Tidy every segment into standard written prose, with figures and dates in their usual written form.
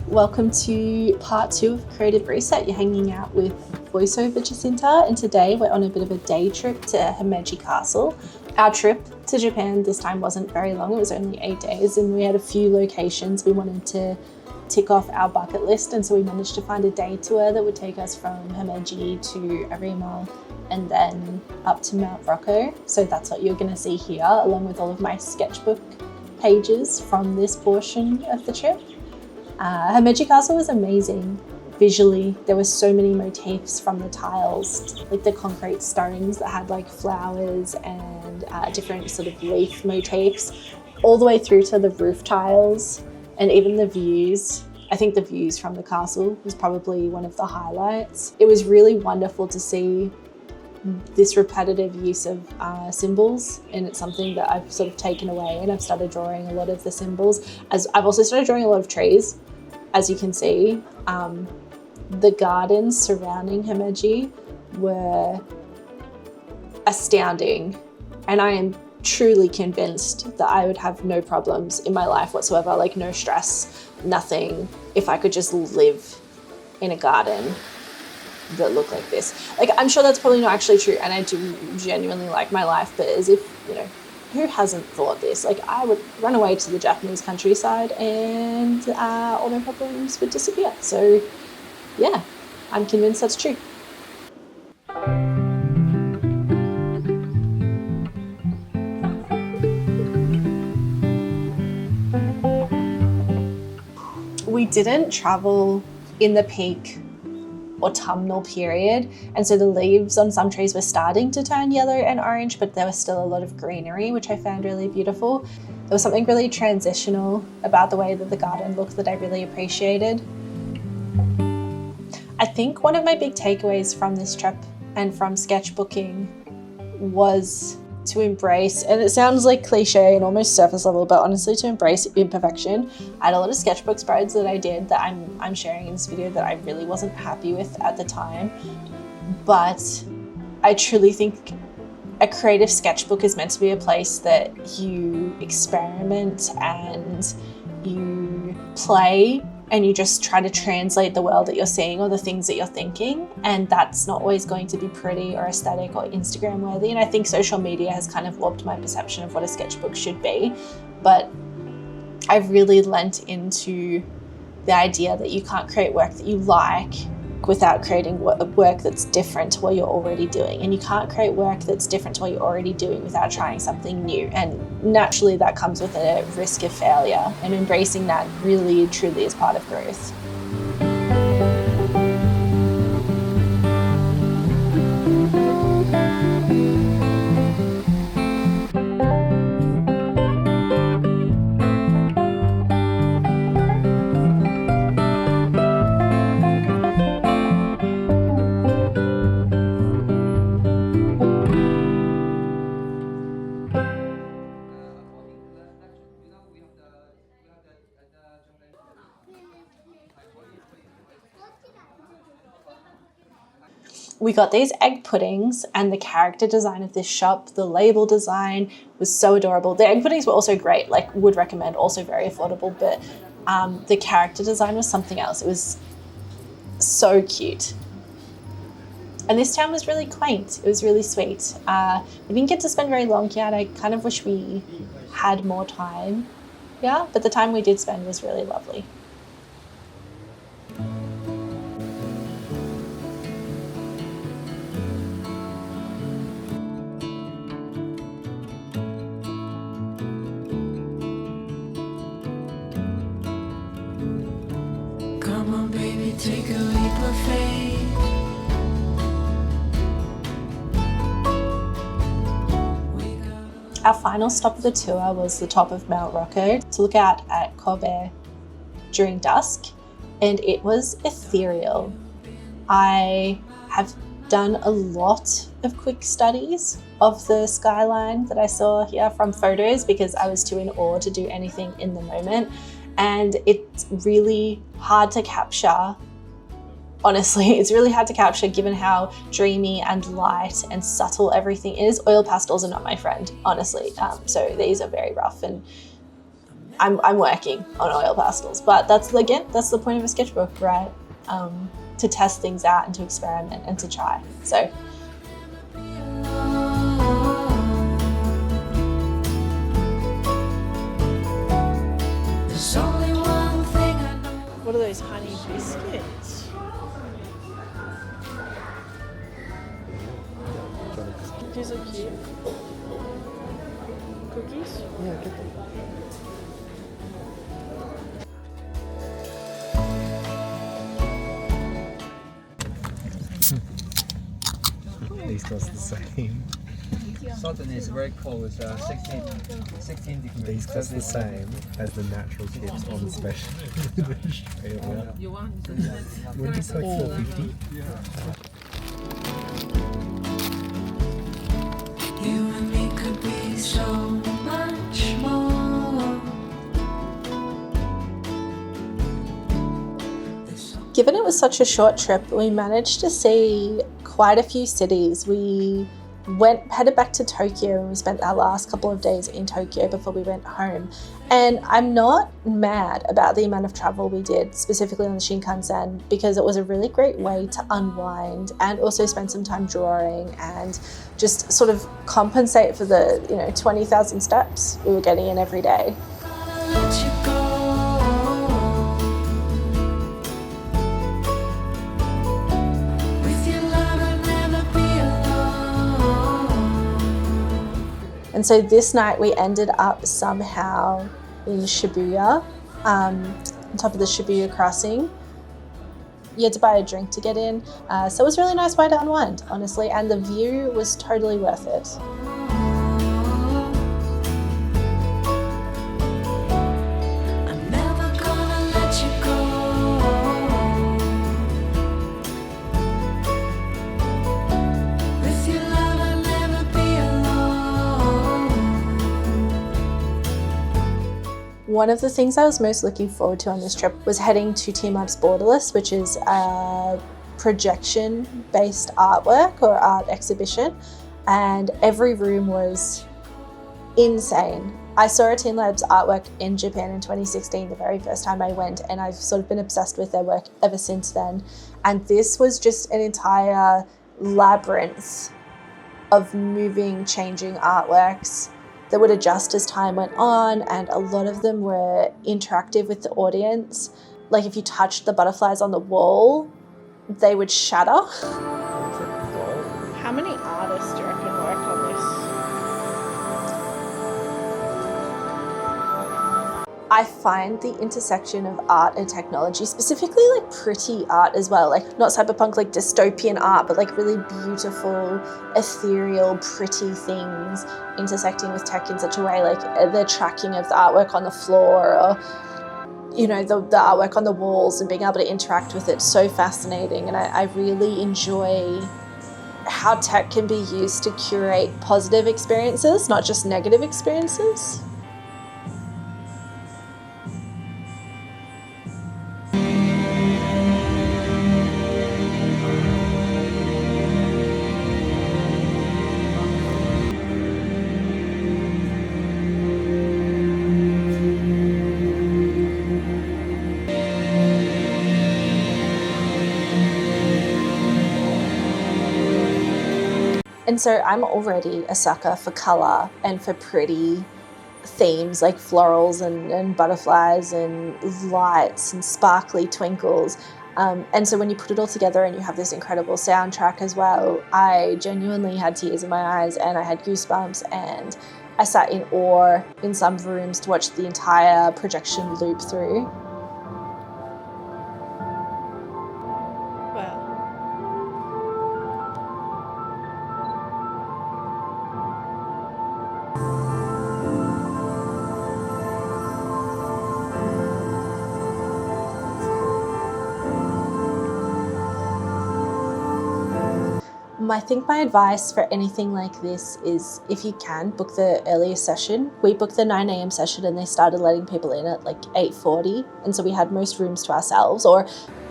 Welcome to part 2 of Creative Reset. You're hanging out with voiceover Jacinta, and today we're on a bit of a day trip to Himeji Castle. Our trip to Japan this time wasn't very long, it was only 8 days, and we had a few locations we wanted to tick off our bucket list, and so we managed to find a day tour that would take us from Himeji to Arima and then up to Mount Rocco. So that's what you're going to see here, along with all of my sketchbook pages from this portion of the trip. Himeji Castle was amazing visually. There were so many motifs from the tiles, like the concrete stones that had like flowers and different sort of leaf motifs, all the way through to the roof tiles and even the views. I think the views from the castle was probably one of the highlights. It was really wonderful to see this repetitive use of symbols, and it's something that I've sort of taken away, and I've started drawing a lot of the symbols. As I've also started drawing a lot of trees. As you can see, the gardens surrounding Himeji were astounding, and I am truly convinced that I would have no problems in my life whatsoever, like no stress, nothing, if I could just live in a garden that look like this. Like, I'm sure that's probably not actually true, and I do genuinely like my life, but as if, you know, who hasn't thought this? Like, I would run away to the Japanese countryside and all my problems would disappear. So yeah, I'm convinced that's true. We didn't travel in the peak autumnal period, and so the leaves on some trees were starting to turn yellow and orange, but there was still a lot of greenery, which I found really beautiful. There was something really transitional about the way that the garden looked that I really appreciated. I think one of my big takeaways from this trip and from sketchbooking was to embrace, and it sounds like cliche and almost surface level, but honestly, to embrace imperfection. I had a lot of sketchbook spreads that I did that I'm sharing in this video that I really wasn't happy with at the time, but I truly think a creative sketchbook is meant to be a place that you experiment and you play and you just try to translate the world that you're seeing or the things that you're thinking. And that's not always going to be pretty or aesthetic or Instagram worthy. And I think social media has kind of warped my perception of what a sketchbook should be. But I've really lent into the idea that you can't create work that you like without creating work that's different to what you're already doing. And you can't create work that's different to what you're already doing without trying something new. And naturally that comes with a risk of failure, and embracing that really truly is part of growth. We got these egg puddings, and the character design of this shop, the label design was so adorable. The egg puddings were also great, like would recommend, also very affordable, but the character design was something else. It was so cute. And this town was really quaint. It was really sweet. We didn't get to spend very long here, and I kind of wish we had more time. Yeah, but the time we did spend was really lovely. Come on, baby, take a leap of faith. Our final stop of the tour was the top of Mount Rocco to look out at Kobe during dusk, and it was ethereal. I have done a lot of quick studies of the skyline that I saw here from photos because I was too in awe to do anything in the moment. And it's really hard to capture. Honestly, it's really hard to capture given how dreamy and light and subtle everything is. Oil pastels are not my friend, honestly. So these are very rough, and I'm working on oil pastels, but that's the point of a sketchbook, right? To test things out and to experiment and to try. So There's only one thing I know. What are those honey biscuits? These are cute. Cookies? Yeah, get them. These cost the same. Sutton is very cold. It's 16 degrees. These cost the same as the natural chips on the special in Australia. Wouldn't it be like $4.50? You and me could be so much more. given it was such a short trip, we managed to see quite a few cities. We headed back to Tokyo and we spent our last couple of days in Tokyo before we went home. And I'm not mad about the amount of travel we did, specifically on the Shinkansen, because it was a really great way to unwind and also spend some time drawing and just sort of compensate for the 20,000 steps we were getting in every day. Let you go. With your love, I'll never be alone. And so this night we ended up somehow in Shibuya, on top of the Shibuya crossing. You had to buy a drink to get in, so it was a really nice way to unwind, honestly, and the view was totally worth it. I'm never gonna let you go. With your love, I'll never be alone. One of the things I was most looking forward to on this trip was heading to Teamlabs Borderless, which is a projection-based artwork or art exhibition, and every room was insane. I saw a Teamlabs artwork in Japan in 2016, the very first time I went, and I've sort of been obsessed with their work ever since then. And this was just an entire labyrinth of moving, changing artworks that would adjust as time went on, and a lot of them were interactive with the audience. Like if you touched the butterflies on the wall, they would shatter. How many artists do you reckon work on this? I find the intersection of art and technology, specifically like pretty art as well, like not cyberpunk, like dystopian art, but like really beautiful, ethereal, pretty things intersecting with tech in such a way, like the tracking of the artwork on the floor, or the artwork on the walls, and being able to interact with it, so fascinating. And I really enjoy how tech can be used to curate positive experiences, not just negative experiences. And so I'm already a sucker for colour and for pretty themes like florals and butterflies and lights and sparkly twinkles. And so when you put it all together and you have this incredible soundtrack as well, I genuinely had tears in my eyes and I had goosebumps, and I sat in awe in some rooms to watch the entire projection loop through. Well, I think my advice for anything like this is, if you can, book the earlier session. We booked the 9 a.m. session and they started letting people in at like 8:40, and so we had most rooms to ourselves, or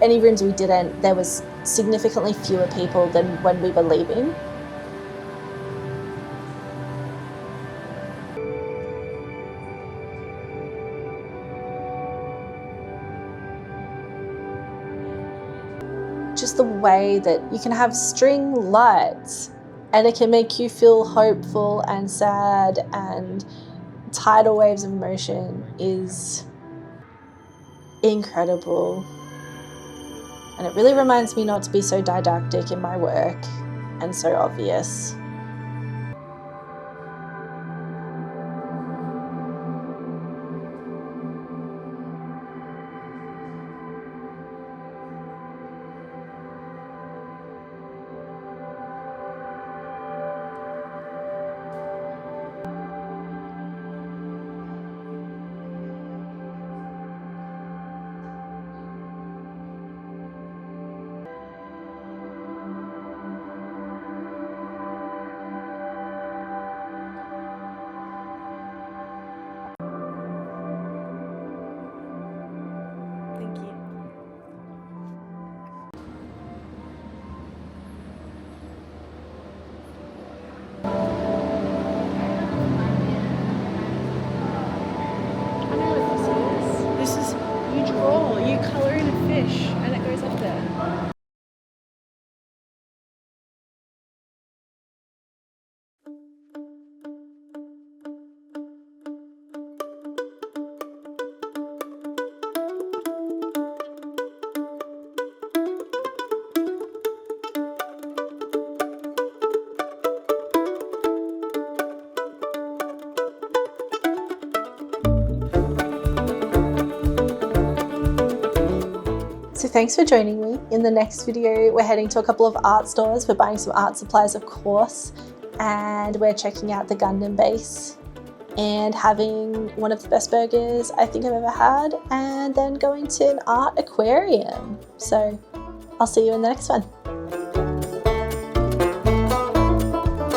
any rooms we didn't, there was significantly fewer people than when we were leaving. just the way that you can have string lights and it can make you feel hopeful and sad, and tidal waves of emotion is incredible. And it really reminds me not to be so didactic in my work and so obvious. Thank you. I know what this is. This is, you draw, you colour in a fish and it goes up there. So thanks for joining me. In the next video, we're heading to a couple of art stores. We're buying some art supplies, of course, and we're checking out the Gundam base and having one of the best burgers I think I've ever had, and then going to an art aquarium. So I'll see you in the next one.